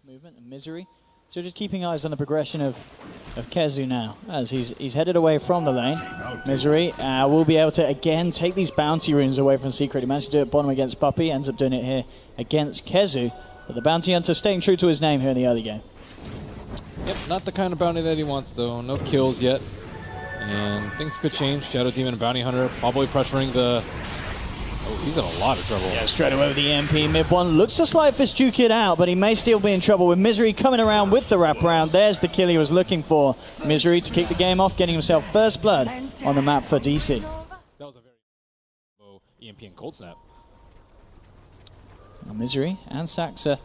movement and Misery. So just keeping eyes on the progression of Kezu now, as he's headed away from the lane. Misery will be able to again take these bounty runes away from Secret. He managed to do it bottom against Puppey, ends up doing it here against Kezu. But the bounty hunter staying true to his name here in the early game. Yep, not the kind of bounty that he wants though. No kills yet. And things could change. Shadow Demon and Bounty Hunter probably pressuring the... Oh, he's in a lot of trouble. Yeah, straight away with the EMP. Mid one looks to slide fist duke it out, but he may still be in trouble with Misery coming around with the wraparound. There's the kill he was looking for. Misery to kick the game off, getting himself first blood on the map for DC. That was a very low EMP and Cold Snap. Now Misery and Saxa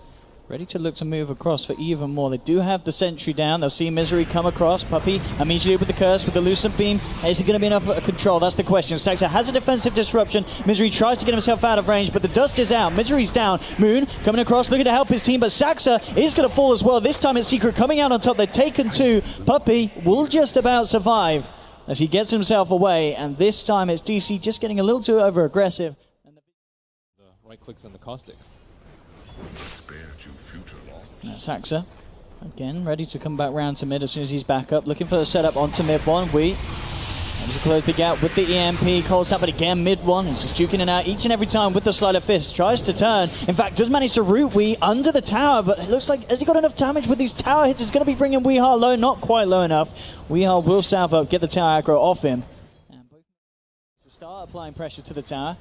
ready to look to move across for even more. They do have the sentry down. They'll see Misery come across. Puppey immediately with the curse, with the Lucent Beam. Is it going to be enough control? That's the question. Saxa has a defensive disruption. Misery tries to get himself out of range, but the dust is out. Misery's down. Moon coming across, looking to help his team, but Saxa is going to fall as well. This time it's Secret coming out on top. They've taken two. Puppey will just about survive as he gets himself away, and this time it's DC just getting a little too over-aggressive. The right clicks on the Caustic. Saxa, again, ready to come back round to mid as soon as he's back up. Looking for the setup onto mid one. We manage to close the gap with the EMP. Cold Snap, but again, mid one. He's just juking it out each and every time with the Slider Fist. Tries to turn. In fact, does manage to root Wee under the tower, but it looks like, has he got enough damage with these tower hits? It's going to be bringing Weehar low. Not quite low enough. Weehar will salve up, get the tower aggro off him. And both to start applying pressure to the tower.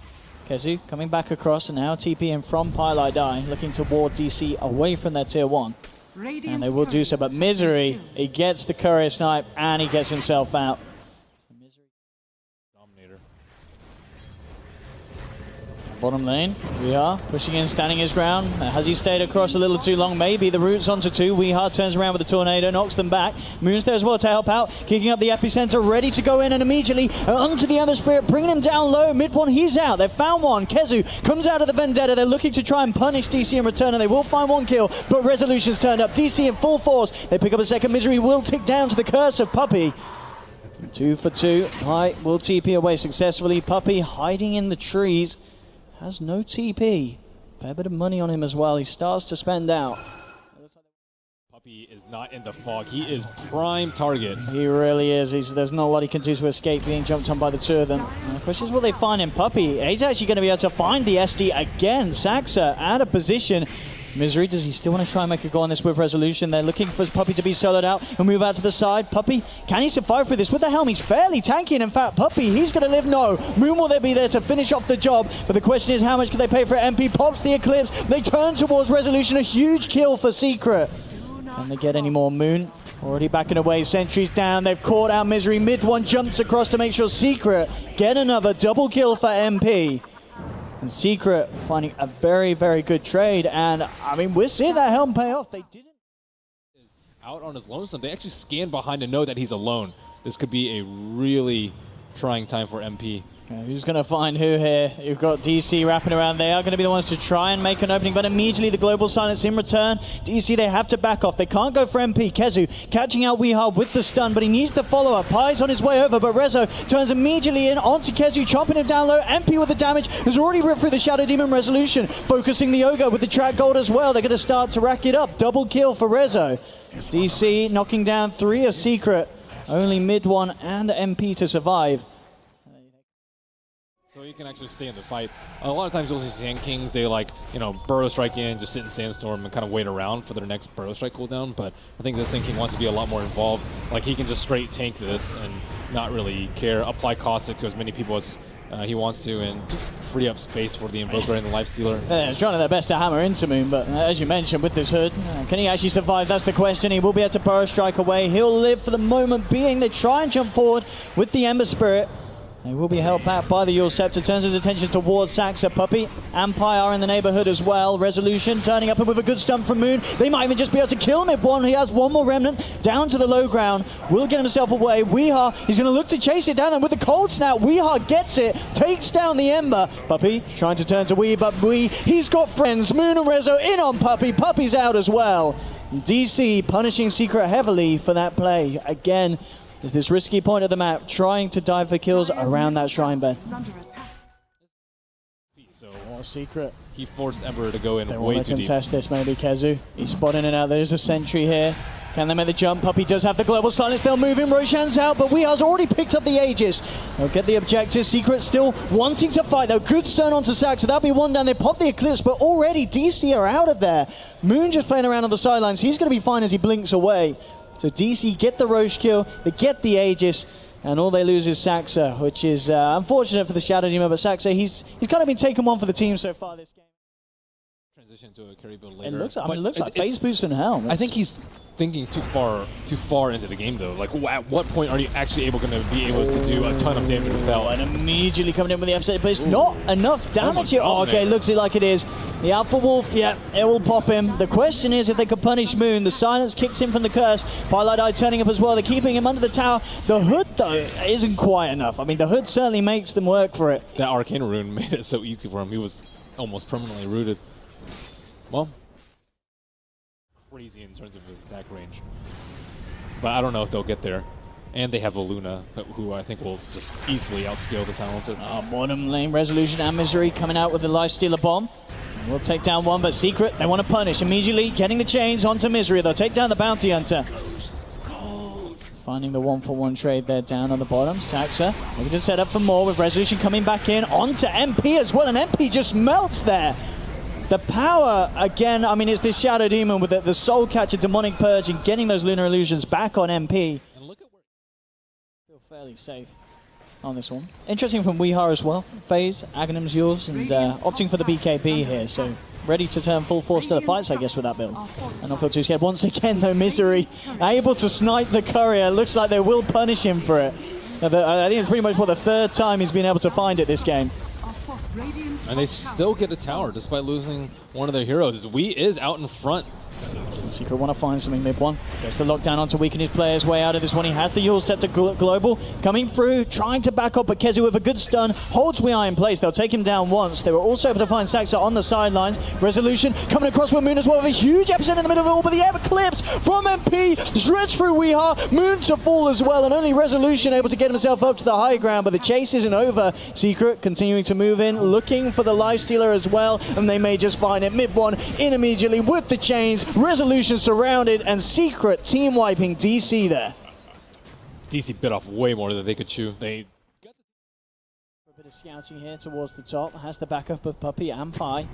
Kezu coming back across and now TPing from Pylai Die, looking to ward DC away from their tier 1. And they will do so, but Misery, he gets the courier snipe and he gets himself out. Dominator. Bottom lane, Weehar pushing in, standing his ground. Has he stayed across a little too long? Maybe. The root's onto two. Weehar turns around with the tornado, knocks them back. Moon's there as well to help out, kicking up the epicenter, ready to go in, and immediately onto the other spirit, bringing him down low. Mid one, he's out. They've found one. Kezu comes out of the Vendetta. They're looking to try and punish DC in return, and they will find one kill, but Resolution's turned up. DC in full force. They pick up a second. Misery will tick down to the curse of Puppey. 2 for 2. Pi will TP away successfully. Puppey hiding in the trees. Has no TP. Fair bit of money on him as well. He starts to spend out. Puppey is not in the fog. He is prime target. He really is. There's not a lot he can do to escape being jumped on by the two of them. And the question is, will they find him? Puppey, he's actually going to be able to find the SD again. Saxa out of position. Misery, does he still want to try and make a go on this with Resolution? They're looking for Puppey to be soloed out and move out to the side. Puppey, can he survive through this? With the helm, he's fairly tanky. And in fact, Puppey, he's going to live. No. Moon will be there to finish off the job. But the question is, how much can they pay for it? MP pops the Eclipse. They turn towards Resolution. A huge kill for Secret. Can they get any more? Moon already backing away. Sentries down. They've caught out Misery. Mid one jumps across to make sure Secret get another double kill for MP. And Secret finding a very, very good trade. And, I mean, we're seeing that helm pay off. They didn't. Out on his lonesome. They actually scan behind to know that he's alone. This could be a really trying time for MP. Who's going to find who here? You've got DC wrapping around. They are going to be the ones to try and make an opening, but immediately the global silence in return. DC, they have to back off. They can't go for MP. Kezu catching out Weehar with the stun, but he needs the follow-up. Pai's on his way over, but Rezo turns immediately in onto Kezu, chopping him down low. MP with the damage has already ripped through the Shadow Demon. Resolution focusing the Ogre with the track gold as well. They're going to start to rack it up. Double kill for Rezo. DC knocking down 3 of Secret. Only mid one and MP to survive. So you can actually stay in the fight. A lot of times you'll see Sand Kings, they burrow strike in, just sit in Sandstorm and kind of wait around for their next burrow strike cooldown. But I think this Sand King wants to be a lot more involved. Like, he can just straight tank this and not really care, apply Caustic to as many people as he wants to, and just free up space for the Invoker and the Lifestealer. They're trying their best to hammer into Moon, but as you mentioned with this hood, can he actually survive? That's the question. He will be able to burrow strike away. He'll live for the moment being. They try and jump forward with the Ember Spirit. He will be held back by the Yule Scepter, turns his attention towards Saxa. Puppey and Pi are in the neighborhood as well. Resolution turning up with a good stun from Moon. They might even just be able to kill mid one. He has one more remnant down to the low ground. Will get himself away. Weehar, he's going to look to chase it down, and with the cold snap, Weehar gets it, takes down the Ember. Puppey trying to turn to Wee, but Wee, he's got friends. Moon and Rezo in on Puppey. Puppey's out as well. DC punishing Secret heavily for that play. Again, there's this risky point of the map, trying to dive for kills around that shrine bed. So, more Secret he forced Ember to go in They way want to too deep. contest this, maybe, Kezu. He's spotting it out. There's a sentry here. Can they make the jump? Puppey does have the global silence. They'll move him. Roshan's out, but Weehar's already picked up the Aegis. They'll get the objective. Secret still wanting to fight, though. Good stun onto Sax, so that'll be one down. They pop the Eclipse, but already DC are out of there. Moon just playing around on the sidelines. He's going to be fine as he blinks away. So DC get the Roche kill. They get the Aegis. And all they lose is Saxa, which is unfortunate for the Shadow Demon. But Saxa, he's kind of been taking one for the team so far this game. Transition to a carry build later. It looks like phase boost and helm. I think he's thinking too far into the game though. Like, at what point are you actually going to be able to do a ton of damage without? And immediately coming in with the upset, but it's not enough damage here. Oh, okay, looks like it is. The Alpha Wolf, yeah, it will pop him. The question is if they can punish Moon. The silence kicks in from the curse. Twilight Eye turning up as well. They're keeping him under the tower. The hood, though, isn't quite enough. I mean, the hood certainly makes them work for it. That Arcane Rune made it so easy for him. He was almost permanently rooted. Well, crazy in terms of his attack range. But I don't know if they'll get there. And they have a Luna, who I think will just easily outscale the Silencer. Bottom lane, Resolution and Misery coming out with the Lifestealer bomb. We'll take down one, but Secret, they want to punish. Immediately getting the chains onto Misery. They'll take down the Bounty Hunter. Finding the 1-for-1 trade there down on the bottom. Saxa looking to set up for more with Resolution coming back in onto MP as well, and MP just melts there. The power, again, I mean, it's this Shadow Demon with the Soul Catcher, Demonic Purge, and getting those Lunar Illusions back on MP. And look at where Feel fairly safe on this one. Interesting from Weehar as well. Phase, Aghanim's yours, and opting for the BKB here, so ready to turn full force to the fights, I guess, with that build. And not feel too scared. Once again, though, Misery able to snipe the Courier. Looks like they will punish him for it. I think it's pretty much the third time he's been able to find it this game. And they still get a tower despite losing one of their heroes. Wee is out in front. Secret want to find something mid one. Gets the lockdown on to weaken his players way out of this one. He has the Yule Scepter Global coming through, trying to back up, but Kezu with a good stun holds Weeha in place. They'll take him down once. They were also able to find Saxa on the sidelines. Resolution coming across with Moon as well with a huge epicenter in the middle of it all, but the Eclipse from MP shreds through Weeha. Moon to fall as well, and only Resolution able to get himself up to the high ground, but the chase isn't over. Secret continuing to move in, looking for the Lifestealer as well, and they may just find it. Mid one in immediately with the chains. Resolution surrounded, and Secret team wiping DC there. DC bit off way more than they could chew. They got A bit of scouting here towards the top. Has the backup of Puppey and Pi.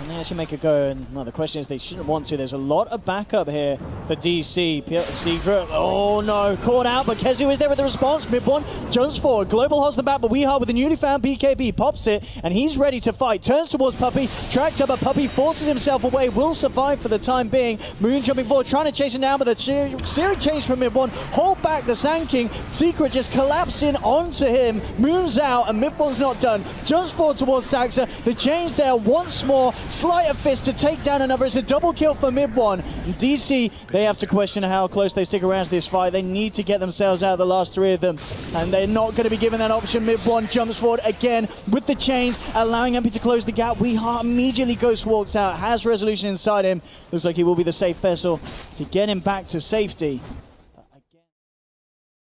And they actually make a go, and well, the question is they shouldn't want to. There's a lot of backup here for DC. Secret, oh no, caught out, but Kezu is there with the response. Mid one jumps forward, Global holds the back, but Weeha with the newly found BKB pops it, and he's ready to fight. Turns towards Puppey, tracked up, but Puppey forces himself away, will survive for the time being. Moon jumping forward, trying to chase him down, but the Searing change from mid one, hold back the Sand King. Secret just collapsing onto him, Moon's out, and mid one's not done. Jumps forward towards Saxa, the chain's there once more. Sleight of fist to take down another. It's a double kill for mid one. And DC, they have to question how close they stick around to this fight. They need to get themselves out of the last three of them, and they're not going to be given that option. Mid one jumps forward again with the chains, allowing MP to close the gap. Weeha immediately Ghost walks out, has Resolution inside him. Looks like he will be the safe vessel to get him back to safety.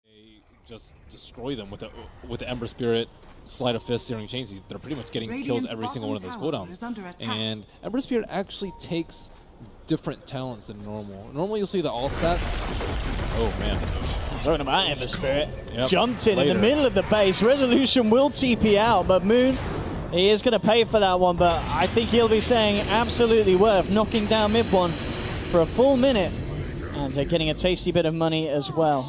They just destroy them with the Ember Spirit. Sleight of fist, Searing Chains. They're pretty much getting kills every single one of those cooldowns. And Ember Spirit actually takes different talents than normal. Normally you'll see the all stats. Oh man. Throwing him out, Ember Spirit. Yep. Jumped in the middle of the base. Resolution will TP out, but Moon, he is going to pay for that one, but I think he'll be saying absolutely worth knocking down mid one for a full minute and getting a tasty bit of money as well,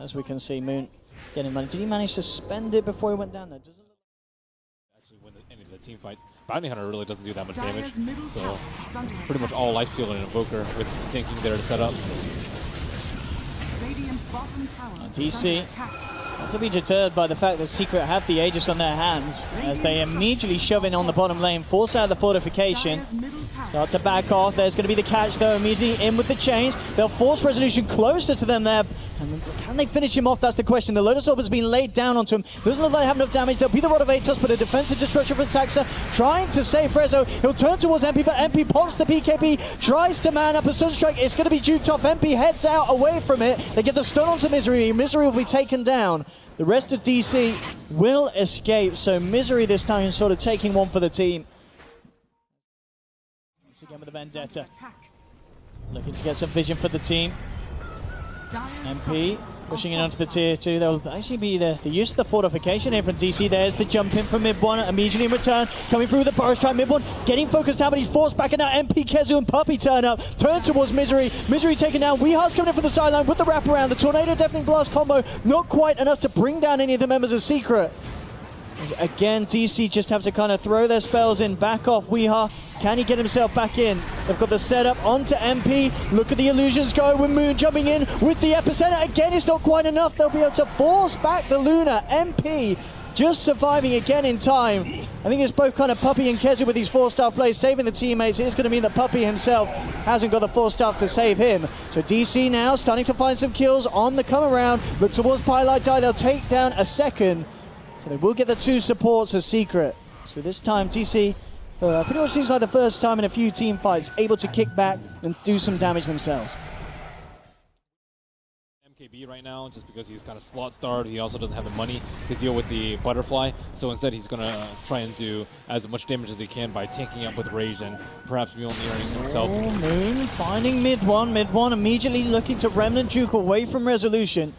as we can see Moon getting money. Did he manage to spend it before he went down there? Doesn't look actually win any of the team fights. Bounty Hunter really doesn't do that much damage, so it's pretty much all life steal and Invoker with Sand King there to set up. DC not to be deterred by the fact that Secret have the Aegis on their hands as they immediately shove in on the bottom lane, force out the fortification, start to back off. There's going to be the catch though, immediately in with the chains. They'll force Resolution closer to them there. And can they finish him off? That's the question. The Lotus Orb has been laid down onto him. Doesn't look like they have enough damage. There'll be the Rod of Atos, but a defensive destruction from Saxa trying to save Frezzo. He'll turn towards MP, but MP pops the BKB, tries to man up a Sun Strike. It's going to be duped off. MP heads out away from it. They get the stun onto Misery. Misery will be taken down. The rest of DC will escape. So Misery this time sort of taking one for the team. again with the Vendetta. Looking to get some vision for the team. MP pushing in onto the tier 2. There'll actually be the use of the fortification here from DC. There's the jump in from mid 1 immediately in return. Coming through with the burst strike. Mid 1 getting focused down, but he's forced back, and now MP, Kezu, and Puppey turn up. Turn towards Misery. Misery taken down. Weehar's coming in from the sideline with the wraparound. The Tornado Deafening Blast combo not quite enough to bring down any of the members of Secret. As again, DC just have to kind of throw their spells in, back off Weehar. Can he get himself back in? They've got the setup onto MP. Look at the illusions go with Moon jumping in with the epicenter. Again, it's not quite enough. They'll be able to force back the Luna. MP just surviving again in time. I think it's both kind of Puppey and Kezu with these 4-star plays saving the teammates. It's going to mean that Puppey himself hasn't got the 4-star to save him. So DC now starting to find some kills on the come around. Look towards Pylite Die. They'll take down a second. So they will get the 2 supports as Secret. So this time DC, for pretty much seems like the first time in a few team fights, able to kick back and do some damage themselves. MKB right now, just because he's kind of slot starved, he also doesn't have the money to deal with the butterfly. So instead he's going to try and do as much damage as he can by tanking up with Rage and perhaps Mjolniring himself. Oh, Moon finding mid 1. Mid 1 immediately looking to Remnant Juke away from Resolution.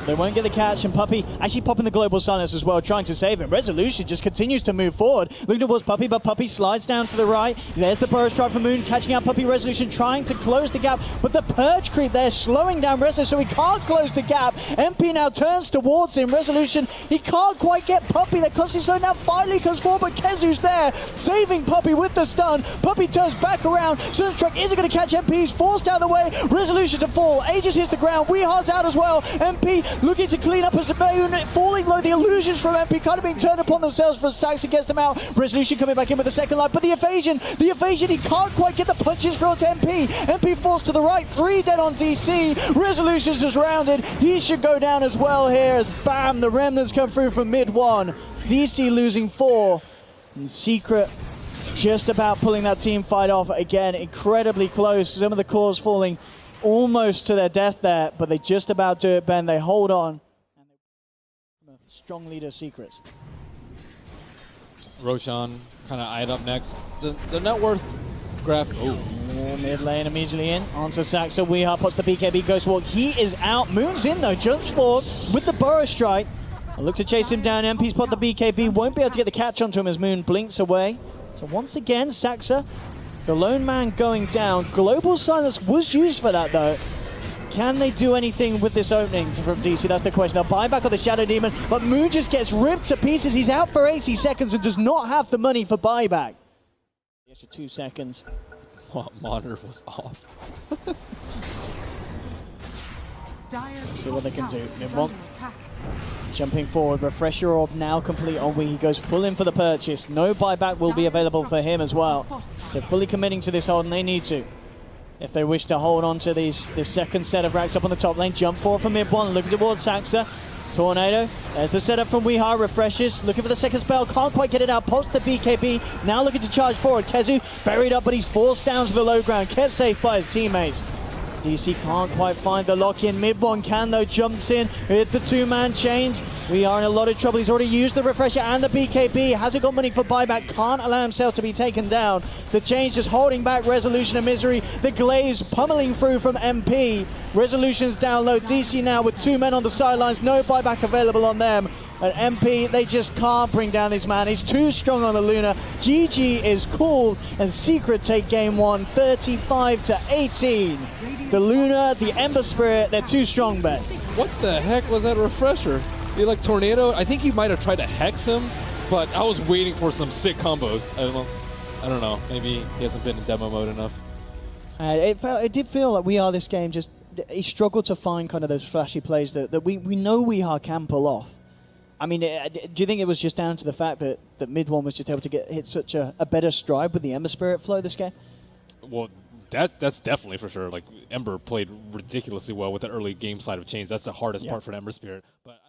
So they won't get the catch, and Puppey actually popping the Global Silence as well, trying to save him. Resolution just continues to move forward. Looking towards Puppey, but Puppey slides down to the right. There's the burst strike from Moon, catching out Puppey. Resolution trying to close the gap, but the Purge creep there slowing down Resolution, so he can't close the gap. MP now turns towards him. Resolution, he can't quite get Puppey. They're constantly slowing down. Finally comes forward, but Kezu's there, saving Puppey with the stun. Puppey turns back around. Sunstruck isn't going to catch MP. He's forced out of the way. Resolution to fall. Aegis hits the ground. Weehar's out as well. MP looking to clean up as a Moon, falling low. The illusions from MP kind of being turned upon themselves for Saxa gets them out. Resolution coming back in with the second life, but the evasion, he can't quite get the punches through onto MP. MP forced to the right, 3 dead on DC. Resolution's just rounded. He should go down as well here as bam, the remnants come through from mid 1. DC losing 4. And Secret just about pulling that team fight off again. Incredibly close. Some of the cores falling almost to their death there, but they just about do it, Ben. They hold on. And strong leader Secrets. Roshan kind of eyed up next. The net worth graph. Oh, mid lane immediately in. Onto Saxa. Weehar puts the BKB Ghost Walk. He is out. Moon's in though. Jumps forward with the Burrow Strike. I'll look to chase him down. MP's put the BKB. Won't be able to get the catch onto him as Moon blinks away. So once again, Saxa, the lone man going down. Global Silence was used for that though. Can they do anything with this opening from DC? That's the question. They'll buy back on the Shadow Demon, but Moon just gets ripped to pieces. He's out for 80 seconds and does not have the money for buyback. The extra 2 seconds. Monitor was off. See what they can do. Jumping forward, Refresher Orb now complete on Wii. He goes full in for the purchase. No buyback will be available for him as well. So fully committing to this hold, and they need to, if they wish to hold on to this second set of racks up on the top lane. Jump forward from mid 1, looking towards Saxa. Tornado, there's the setup from Weehar, refreshes, looking for the second spell, can't quite get it out, posts the BKB, now looking to charge forward. Kezu buried up, but he's forced down to the low ground, kept safe by his teammates. DC can't quite find the lock-in. Mid 1 can though, jumps in, hit the 2-man chains. We are in a lot of trouble. He's already used the refresher and the BKB. Hasn't got money for buyback, can't allow himself to be taken down. The change just holding back Resolution and Misery. The Glaives pummeling through from MP. Resolution's down low. DC now with 2 men on the sidelines, no buyback available on them. And MP, they just can't bring down this man. He's too strong on the Luna. GG is called, and Secret take game 1, 35-18. The Luna, the Ember Spirit, they're too strong, Ben. What the heck was that refresher? He like Tornado? I think he might have tried to hex him, but I was waiting for some sick combos. I don't know. Maybe he hasn't been in demo mode enough. It did feel like We Are this game just, he struggled to find kind of those flashy plays that we know We Are can pull off. I mean, do you think it was just down to the fact that mid 1 was just able to hit such a better stride with the Ember Spirit flow this game? Well, that's definitely for sure. Like, Ember played ridiculously well with the early game side of chains. That's the hardest part for the Ember Spirit. But